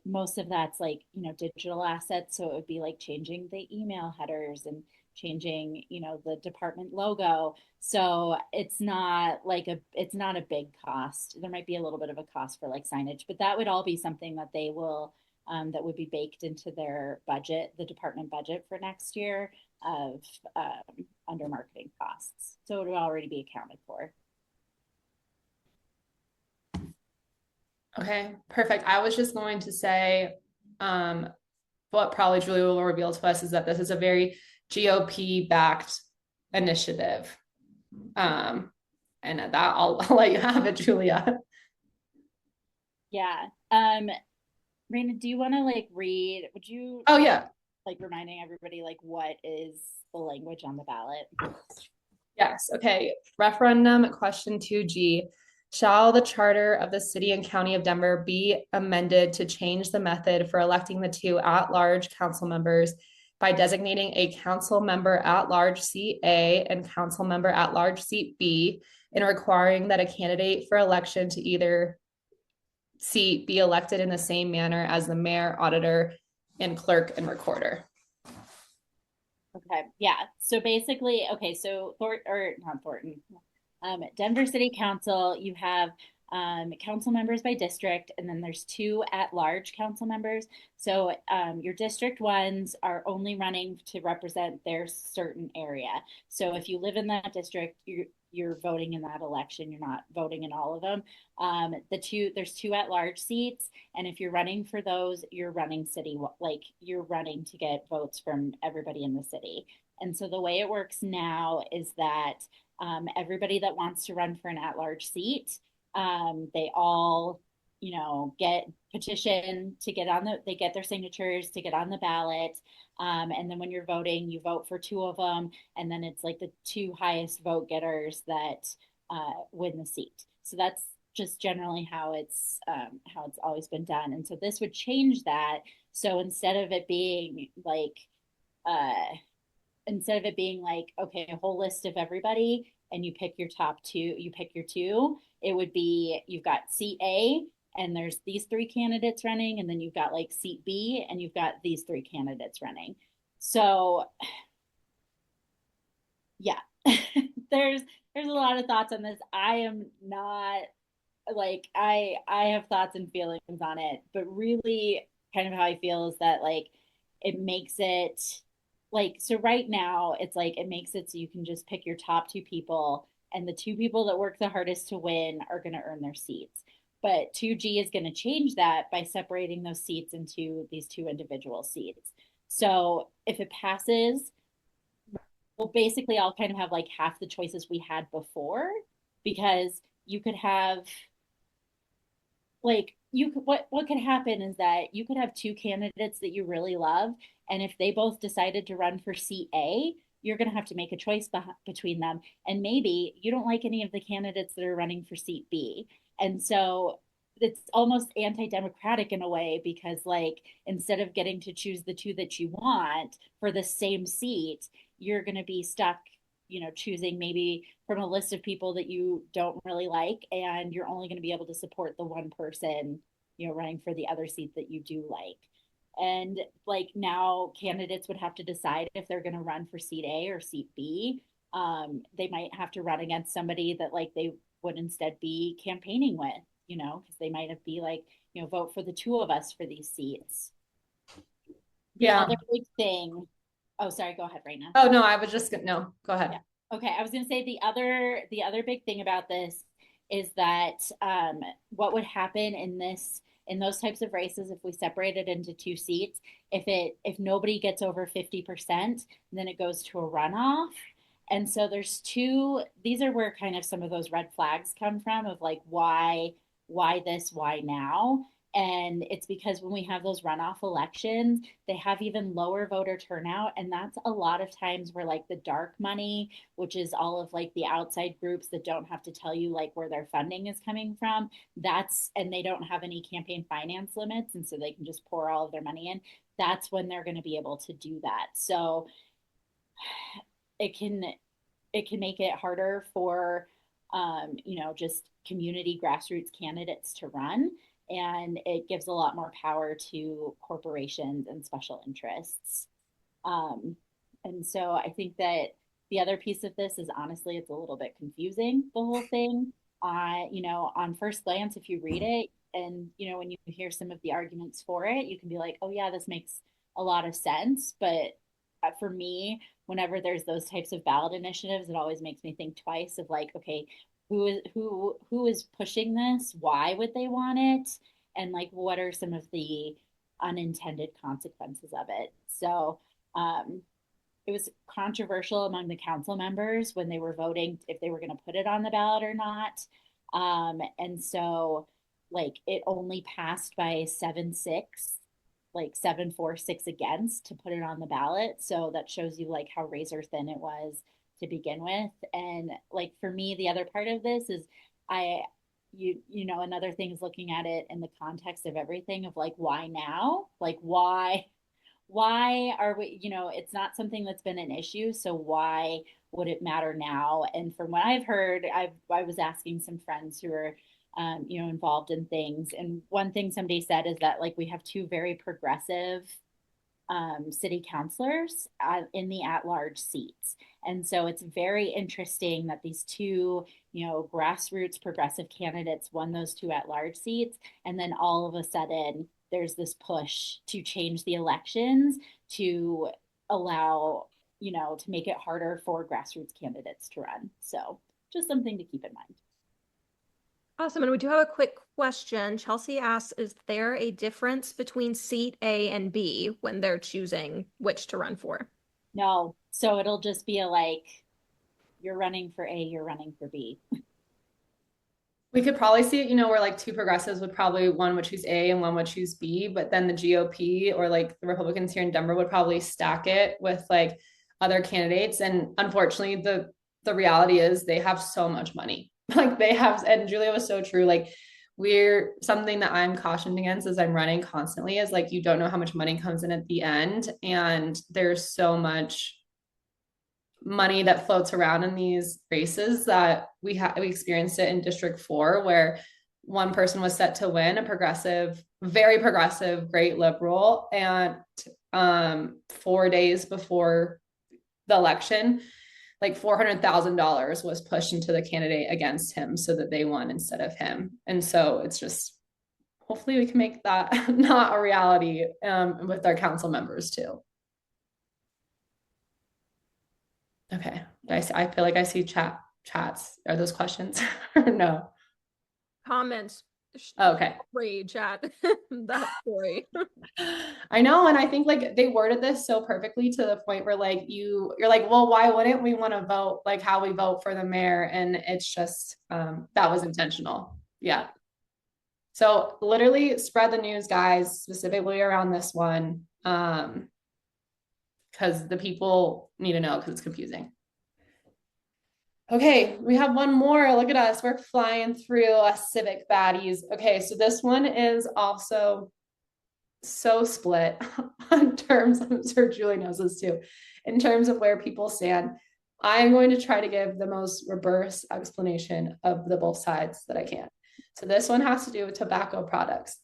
Speaker 2: most of that's like digital assets, so it would be like changing the email headers and changing the department logo. So it's not a big cost. There might be a little bit of a cost for like signage, but that would all be something that they will that would be baked into their budget, the department budget for next year of under marketing costs. So it would already be accounted for.
Speaker 1: Okay, perfect. I was just going to say, what probably Julia will reveal to us is that this is a very GOP backed initiative. And at that, I'll let you have it, Julia.
Speaker 2: Yeah. Rayna, do you want to like read? Would you?
Speaker 1: Oh yeah.
Speaker 2: Like reminding everybody like what is the language on the ballot?
Speaker 1: Yes. Okay. Referendum question 2G. Shall the charter of the city and county of Denver be amended to change the method for electing the two at-large council members by designating a council member at-large seat A and council member at-large seat B, and requiring that a candidate for election to either seat be elected in the same manner as the mayor, auditor, and clerk and recorder?
Speaker 2: Okay. Yeah. So basically, okay, so or not Thornton, Denver City Council, you have council members by district, and then there's two at-large council members. So your district ones are only running to represent their certain area. So if you live in that district, you're voting in that election. You're not voting in all of them. There's two at-large seats, and if you're running for those, you're running city, like you're running to get votes from everybody in the city. And so the way it works now is that everybody that wants to run for an at-large seat, they all, get petition to get on they get their signatures to get on the ballot. And then when you're voting, you vote for two of them, and then it's like the two highest vote getters that win the seat. So that's just generally how it's always been done. And so this would change that. So uh, instead of it being like, okay, a whole list of everybody and you pick your top two, you pick your two, it would be you've got seat A and there's these three candidates running, and then you've got like seat B and you've got these three candidates running. So yeah, there's there's a lot of thoughts on this. I am not like I have thoughts and feelings on it, but really kind of how I feel is that like it makes it like so right now it's like it makes it so you can just pick your top two people, and the two people that work the hardest to win are going to earn their seats. But 2G is going to change that by separating those seats into these two individual seats. So if it passes, well, basically I'll kind of have like half the choices we had before, because you could have like you could what could happen is that you could have two candidates that you really love, and if they both decided to run for seat A, you're going to have to make a choice between them, and maybe you don't like any of the candidates that are running for seat B. And so it's almost anti-democratic in a way, because like instead of getting to choose the two that you want for the same seat, you're going to be stuck, choosing maybe from a list of people that you don't really like, and you're only going to be able to support the one person, running for the other seat that you do like. And like now, candidates would have to decide if they're going to run for seat A or seat B. They might have to run against somebody that like they would instead be campaigning with, because they might have be like, vote for the two of us for these seats. The
Speaker 1: Yeah.
Speaker 2: other big thing, oh, sorry, go ahead, Rayna.
Speaker 1: Oh no, I was just gonna, no, go ahead.
Speaker 2: Yeah. Okay, I was going to say the other big thing about this is that what would happen in those types of races if we separate it into two seats, if nobody gets over 50%, then it goes to a runoff. And so there's two, these are where kind of some of those red flags come from of like why this, why now? And it's because when we have those runoff elections, they have even lower voter turnout. And that's a lot of times where like the dark money, which is all of like the outside groups that don't have to tell you like where their funding is coming from, and they don't have any campaign finance limits. And so they can just pour all of their money in. That's when they're going to be able to do that. So it can make it harder for just community grassroots candidates to run, and it gives a lot more power to corporations and special interests. um, and so I think that the other piece of this is honestly it's a little bit confusing, the whole thing. On first glance, if you read it and when you hear some of the arguments for it, you can be like, oh yeah, this makes a lot of sense. But for me, whenever there's those types of ballot initiatives, it always makes me think twice of like, okay, who is pushing this? Why would they want it? And like, what are some of the unintended consequences of it? So um, it was controversial among the council members when they were voting if they were going to put it on the ballot or not. And so, like, it only passed by 7-6, like 7-4-6 against to put it on the ballot. So that shows you like how razor thin it was to begin with. And like for me, the other part of this is I another thing is looking at it in the context of everything of like why now? Like why are we, it's not something that's been an issue, so why would it matter now? And from what I've heard, I was asking some friends who are involved in things, and one thing somebody said is that like we have two very progressive city councilors in the at-large seats. And so it's very interesting that these two, grassroots progressive candidates won those two at-large seats. And then all of a sudden, there's this push to change the elections to allow, to make it harder for grassroots candidates to run. So just something to keep in mind.
Speaker 3: Awesome. And we do have a quick question. Chelsea asks, is there a difference between seat A and B when they're choosing which to run for?
Speaker 2: No. So it'll just be you're running for A, you're running for B.
Speaker 1: We could probably see it, where like two progressives one would choose A and one would choose B, but then the GOP or like the Republicans here in Denver would probably stack it with like other candidates. And unfortunately, the reality is they have so much money. Like they have, and Julia was so true. Like something that I'm cautioned against as I'm running constantly is like, you don't know how much money comes in at the end. And there's so much money that floats around in these races that we experienced it in District 4, where one person was set to win, a progressive, very progressive, great liberal. And 4 days before the election, like $400,000 was pushed into the candidate against him so that they won instead of him. And so it's just, hopefully we can make that not a reality with our council members too. Okay. I feel like I see chats. Are those questions or no?
Speaker 3: Comments.
Speaker 1: Okay.
Speaker 3: Rage at that story.
Speaker 1: I know. And I think like they worded this so perfectly to the point where like you're like, well, why wouldn't we want to vote like how we vote for the mayor? And it's just that was intentional. Yeah. So literally spread the news, guys, specifically around this one. Because the people need to know because it's confusing. Okay, we have one more. Look at us. We're flying through civic baddies. Okay, so this one is also so split on terms. I'm sure Julie knows this too. In terms of where people stand, I'm going to try to give the most reverse explanation of the both sides that I can. So this one has to do with tobacco products.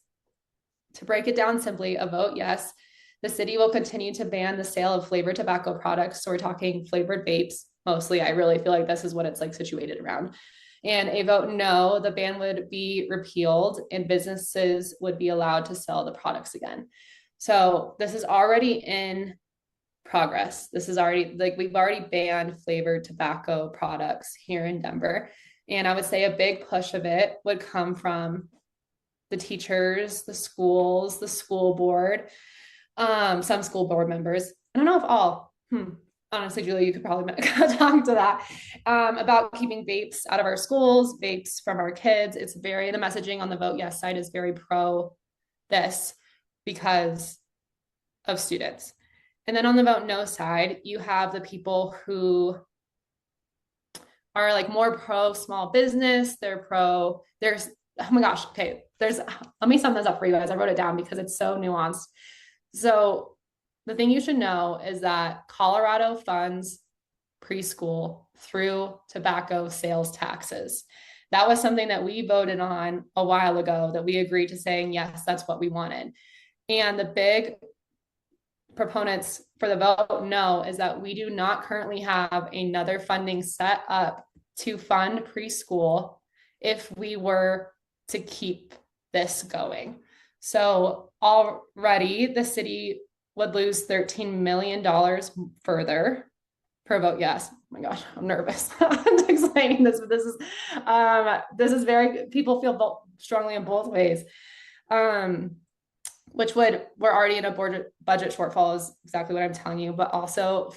Speaker 1: To break it down simply, a vote yes, the city will continue to ban the sale of flavored tobacco products. So we're talking flavored vapes mostly. I really feel like this is what it's like situated around. And a vote no, the ban would be repealed and businesses would be allowed to sell the products again. So this is already in progress. This is already like we've already banned flavored tobacco products here in Denver. And I would say a big push of it would come from the teachers, the schools, the school board, some school board members. I don't know if all. Honestly, Julie, you could probably talk to that about keeping vapes out of our schools, vapes from our kids. It's the messaging on the vote yes side is very pro this because of students. And then on the vote no side, you have the people who are like more pro small business. Oh my gosh. Okay. Let me sum this up for you guys. I wrote it down because it's so nuanced. So the thing you should know is that Colorado funds preschool through tobacco sales taxes. That was something that we voted on a while ago that we agreed to saying, yes, that's what we wanted. And the big proponents for the vote no is that we do not currently have another funding set up to fund preschool if we were to keep this going. So already the city would lose $13 million further per vote yes. Oh my gosh, I'm nervous. I'm explaining this, but this is very, people feel strongly in both ways. We're already in a budget shortfall is exactly what I'm telling you, but also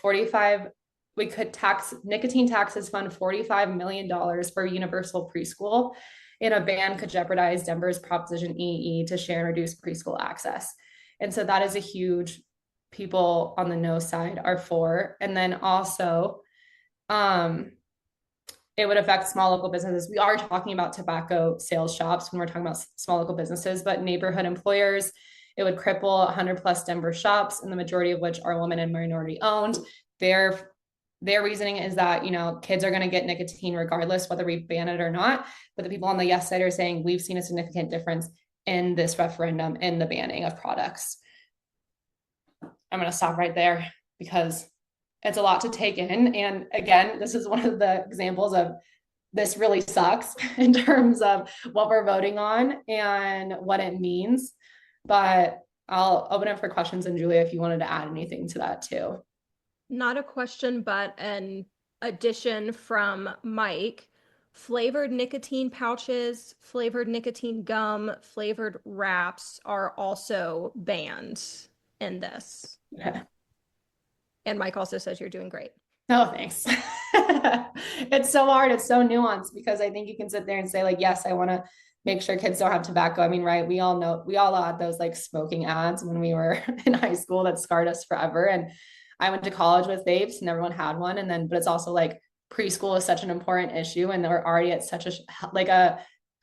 Speaker 1: we could nicotine taxes fund $45 million for universal preschool, and a ban could jeopardize Denver's Proposition EE to share and reduce preschool access. And so that is a huge, people on the no side are for. And then also, it would affect small local businesses. We are talking about tobacco sales shops when we're talking about small local businesses, but neighborhood employers, it would cripple 100 plus Denver shops, and the majority of which are women and minority owned. Their reasoning is that, kids are going to get nicotine regardless, whether we ban it or not. But the people on the yes side are saying we've seen a significant difference in this referendum in the banning of products. I'm going to stop right there because it's a lot to take in. And again, this is one of the examples of this really sucks in terms of what we're voting on and what it means. But I'll open it for questions. And Julia, if you wanted to add anything to that too.
Speaker 3: Not a question, but an addition from Mike. Flavored nicotine pouches, flavored nicotine gum, flavored wraps are also banned in this.
Speaker 1: Okay.
Speaker 3: And Mike also says you're doing great.
Speaker 1: No, thanks. It's so hard. It's so nuanced because I think you can sit there and say, like, yes, I want to make sure kids don't have tobacco. I mean, right. We all know, we all had those like smoking ads when we were in high school that scarred us forever. And I went to college with vapes and everyone had one. And then, but it's also like preschool is such an important issue. And we're already at such like a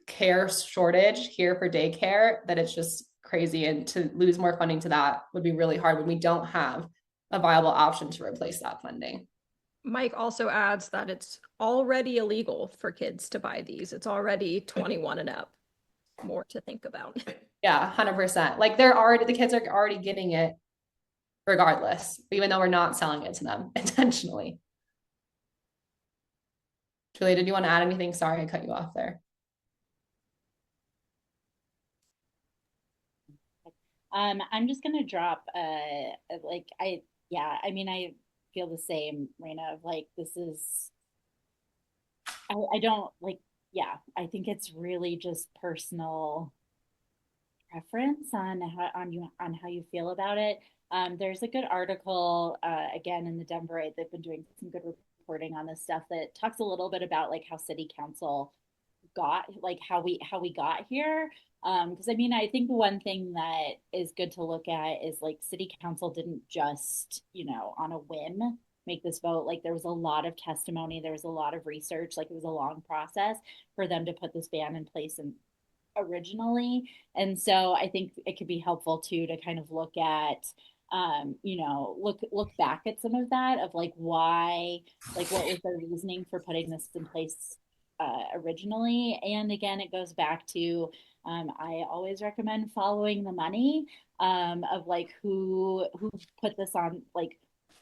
Speaker 1: care shortage here for daycare that it's just crazy. And to lose more funding to that would be really hard when we don't have a viable option to replace that funding.
Speaker 3: Mike also adds that it's already illegal for kids to buy these. It's already 21 and up. More to think about.
Speaker 1: Yeah, 100%. Like the kids are already getting it regardless, even though we're not selling it to them intentionally. Julia, did you want to add anything? Sorry, I cut you off there.
Speaker 2: I'm just gonna drop I mean, I feel the same, Rayna, of like this is I don't like, yeah, I think it's really just personal preference on how you feel about it. There's a good article again in the Denverite. They've been doing some good reporting on this stuff that talks a little bit about like how city council got like how we got here. Because I mean, I think one thing that is good to look at is like city council didn't just, on a whim make this vote. Like there was a lot of testimony, there was a lot of research, like it was a long process for them to put this ban in place and originally. And so I think it could be helpful too to kind of look at look back at some of that of like why, like what was their reasoning for putting this in place originally. And again, it goes back to I always recommend following the money of like who put this on, like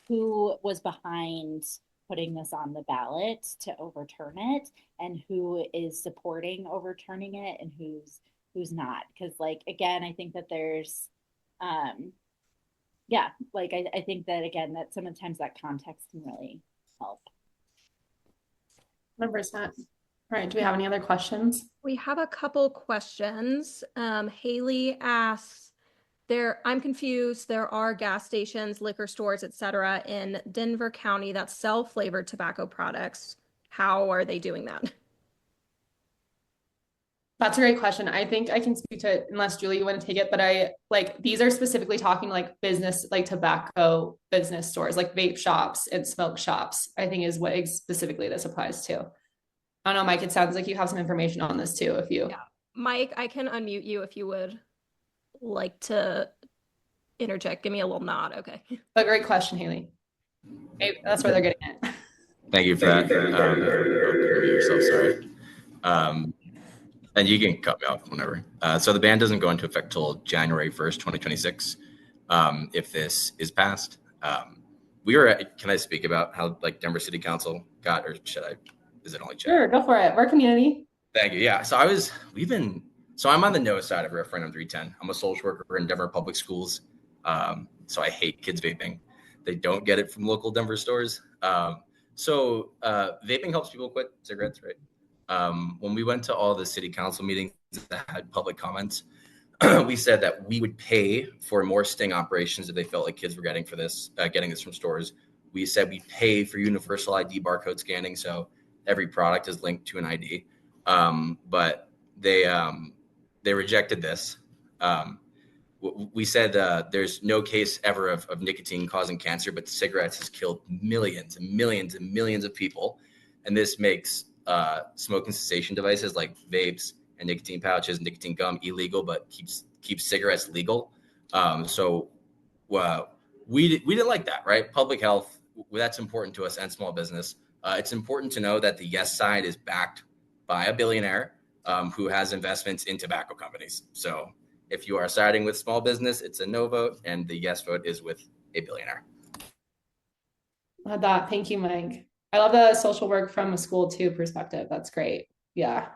Speaker 2: who was behind putting this on the ballot to overturn it, and who is supporting overturning it, and who's not. Because like again, I think that there's I think that again that sometimes that context can really help.
Speaker 1: 100%. All right. Do we have any other questions?
Speaker 3: We have a couple questions. Haley asks, I'm confused. There are gas stations, liquor stores, etc., in Denver County that sell flavored tobacco products. How are they doing that?
Speaker 1: That's a great question. I think I can speak to it unless Julie, you want to take it, but these are specifically talking like business, like tobacco business stores, like vape shops and smoke shops, I think is what specifically this applies to. I don't know, Mike, it sounds like you have some information on this too, if you.
Speaker 3: Yeah. Mike, I can unmute you if you would like to interject. Give me a little nod. Okay.
Speaker 1: A great question, Haley. Maybe that's where they're getting it.
Speaker 4: Thank you for that. Yourself, sorry. And you can cut me off whenever. So the ban doesn't go into effect till January 1st, 2026. If this is passed, can I speak about how like Denver City Council got, or should I? Is it only chat?
Speaker 1: Sure, go for it. We're community.
Speaker 4: Thank you. Yeah. So I'm on the no side of Referendum 310. I'm a social worker in Denver public schools. So I hate kids vaping. They don't get it from local Denver stores. So vaping helps people quit cigarettes, right? When we went to all the city council meetings that had public comments, we said that we would pay for more sting operations if they felt like kids were getting this from stores. We said we pay for universal ID barcode scanning, so every product is linked to an ID. But they rejected this. We said there's no case ever of nicotine causing cancer, but cigarettes has killed millions and millions and millions of people, and this makes smoking cessation devices like vapes and nicotine pouches, nicotine gum illegal, but keeps cigarettes legal. So we didn't like that, right? Public health, that's important to us, and small business. It's important to know that the yes side is backed by a billionaire who has investments in tobacco companies. So if you are siding with small business, it's a no vote, and the yes vote is with a billionaire.
Speaker 1: Love that. Thank you, Mike. I love the social work from a school too perspective. That's great. Yeah.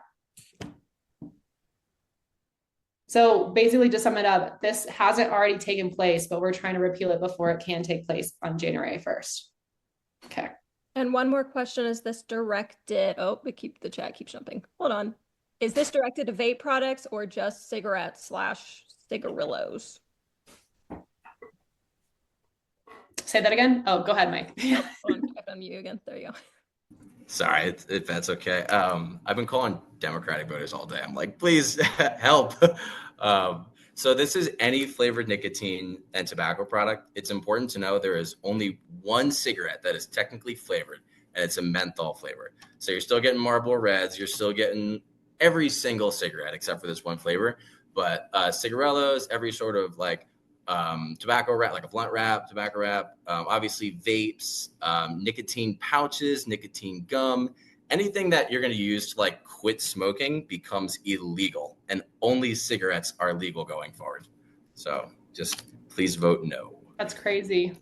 Speaker 1: So basically, to sum it up, this hasn't already taken place, but we're trying to repeal it before it can take place on January 1st. Okay.
Speaker 3: And one more question, is this directed, oh, the chat keeps jumping. Hold on. Is this directed to vape products or just cigarettes / cigarillos?
Speaker 1: Say that again. Oh, go ahead, Mike.
Speaker 3: I'm you again. There you go.
Speaker 4: Sorry, if that's okay. I've been calling Democratic voters all day. I'm like, please help. So this is any flavored nicotine and tobacco product. It's important to know there is only one cigarette that is technically flavored, and it's a menthol flavor. So you're still getting Marlboro Reds. You're still getting every single cigarette except for this one flavor. But cigarillos, every sort of like tobacco wrap, like a blunt wrap, tobacco wrap, obviously vapes, nicotine pouches, nicotine gum, anything that you're going to use to like quit smoking becomes illegal, and only cigarettes are legal going forward. So just please vote no.
Speaker 1: That's crazy.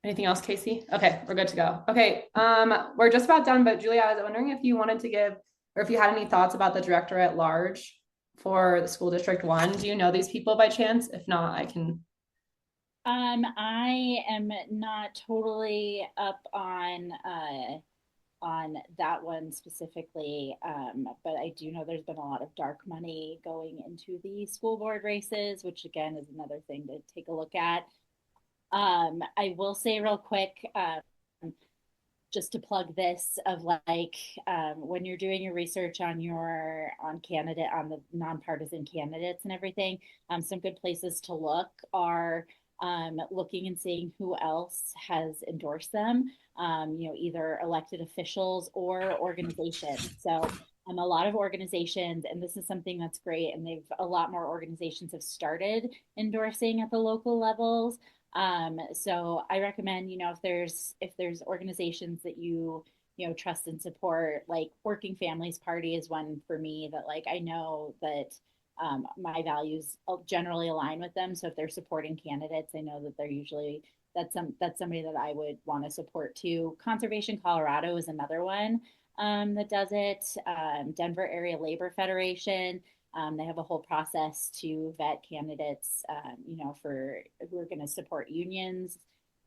Speaker 1: Anything else, Casey? Okay, we're good to go. Okay, we're just about done, but Julia, I was wondering if you wanted to give, or if you had any thoughts about the director at large for the school district 1. Do you know these people by chance? If not, I can.
Speaker 2: I am not totally up on that one specifically, but I do know there's been a lot of dark money going into the school board races, which again is another thing to take a look at. I will say real quick, just to plug this, of like when you're doing your research on the nonpartisan candidates and everything, some good places to look are looking and seeing who else has endorsed them, either elected officials or organizations. So a lot of organizations, and this is something that's great, and a lot more organizations have started endorsing at the local levels. So I recommend, if there's organizations that you trust and support, like Working Families Party is one for me that like I know that my values generally align with them. So if they're supporting candidates, I know that that's somebody that I would want to support too. Conservation Colorado is another one that does it. Denver Area Labor Federation. They have a whole process to vet candidates, for who are going to support unions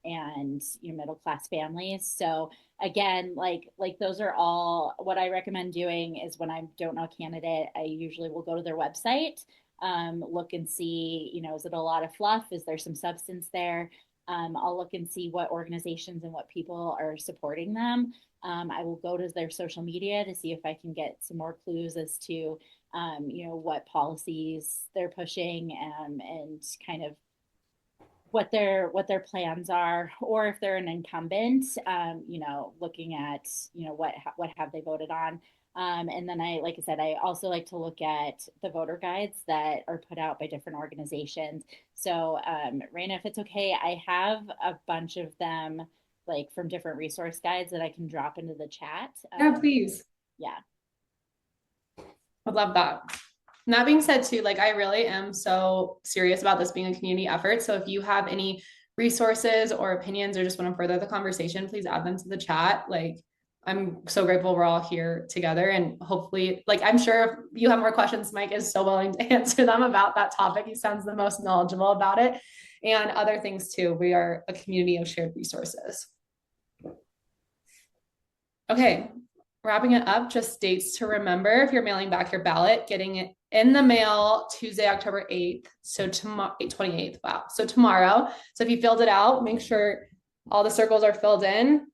Speaker 2: and middle class families. So again, like those are all what I recommend doing. Is when I don't know a candidate, I usually will go to their website, look and see, is it a lot of fluff? Is there some substance there? I'll look and see what organizations and what people are supporting them. I will go to their social media to see if I can get some more clues as to what policies they're pushing, and kind of what their plans are, or if they're an incumbent, looking at what have they voted on. And then like I said, I also like to look at the voter guides that are put out by different organizations. So Rayna, if it's okay, I have a bunch of them like from different resource guides that I can drop into the chat.
Speaker 1: Yeah, please.
Speaker 2: Yeah.
Speaker 1: I'd love that. And that being said too, like I really am so serious about this being a community effort. So if you have any resources or opinions or just want to further the conversation, please add them to the chat. Like I'm so grateful we're all here together, and hopefully, like I'm sure if you have more questions, Mike is so willing to answer them about that topic. He sounds the most knowledgeable about it, and other things too. We are a community of shared resources. Okay, wrapping it up, just dates to remember if you're mailing back your ballot, getting it in the mail Tuesday, October 8th. So tomorrow, 28th. Wow. So tomorrow. So if you filled it out, make sure all the circles are filled in.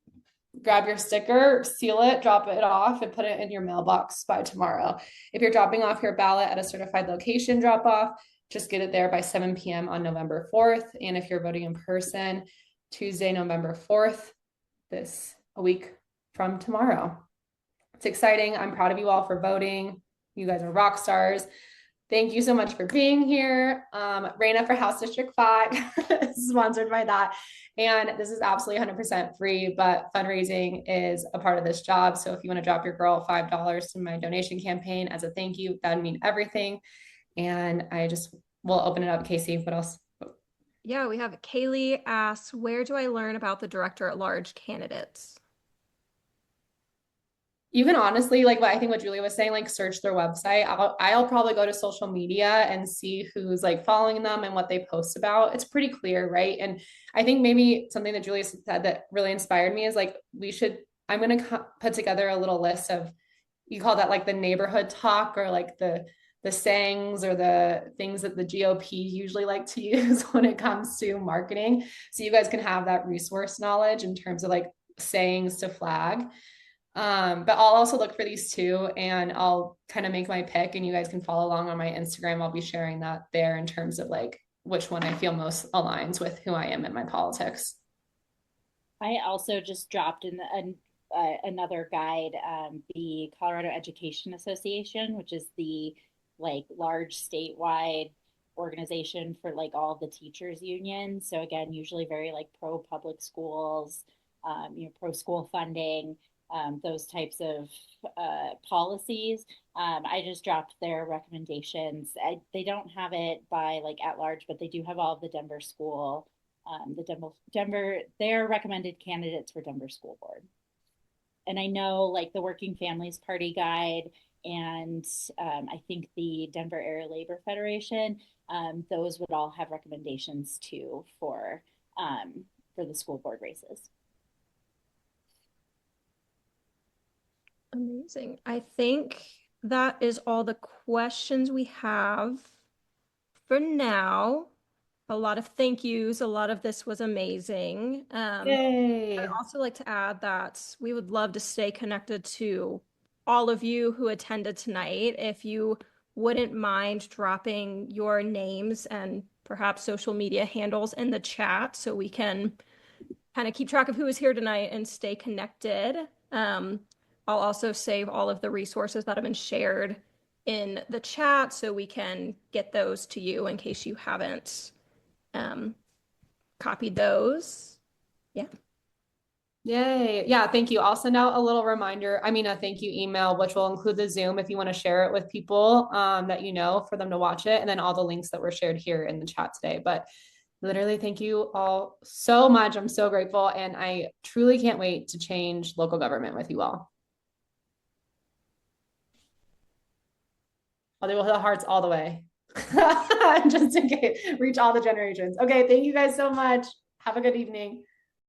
Speaker 1: Grab your sticker, seal it, drop it off, and put it in your mailbox by tomorrow. If you're dropping off your ballot at a certified location drop off, just get it there by 7 p.m. on November 4th. And if you're voting in person, Tuesday, November 4th, a week from tomorrow. It's exciting. I'm proud of you all for voting. You guys are rock stars. Thank you so much for being here. Rayna for House District 5, sponsored by that. And this is absolutely 100% free, but fundraising is a part of this job. So if you want to drop your girl $5 to my donation campaign as a thank you, that would mean everything. And I just we'll open it up. Casey, what else?
Speaker 3: Yeah, we have Kaylee asks, where do I learn about the director at large candidates?
Speaker 1: You can honestly, like what I think what Julia was saying, like search their website. I'll probably go to social media and see who's like following them and what they post about. It's pretty clear, right? And I think maybe something that Julia said that really inspired me is like I'm going to put together a little list of, you call that like the neighborhood talk, or like the sayings or the things that the GOP usually like to use when it comes to marketing. So you guys can have that resource knowledge in terms of like sayings to flag. But I'll also look for these two and I'll kind of make my pick, and you guys can follow along on my Instagram. I'll be sharing that there in terms of like which one I feel most aligns with who I am in my politics.
Speaker 2: I also just dropped in another guide, the Colorado Education Association, which is the like large statewide organization for like all the teachers unions. So again, usually very like pro public schools, pro school funding, those types of policies. I just dropped their recommendations. They don't have it by like at large, but they do have all of the Denver school, their recommended candidates for Denver School Board. And I know like the Working Families Party guide and I think the Denver Area Labor Federation, those would all have recommendations too for the school board races.
Speaker 3: Amazing. I think that is all the questions we have for now. A lot of thank yous. A lot of this was amazing.
Speaker 1: Yay.
Speaker 3: I'd also like to add that we would love to stay connected to all of you who attended tonight. If you wouldn't mind dropping your names and perhaps social media handles in the chat so we can kind of keep track of who is here tonight and stay connected. I'll also save all of the resources that have been shared in the chat so we can get those to you in case you haven't copied those. Yeah.
Speaker 1: Yay. Yeah, thank you. I'll send out a little reminder, a thank you email, which will include the Zoom if you want to share it with people that you know, for them to watch it, and then all the links that were shared here in the chat today. But literally, thank you all so much. I'm so grateful, and I truly can't wait to change local government with you all. I'll do the hearts all the way. Just to reach all the generations. Okay, thank you guys so much. Have a good evening.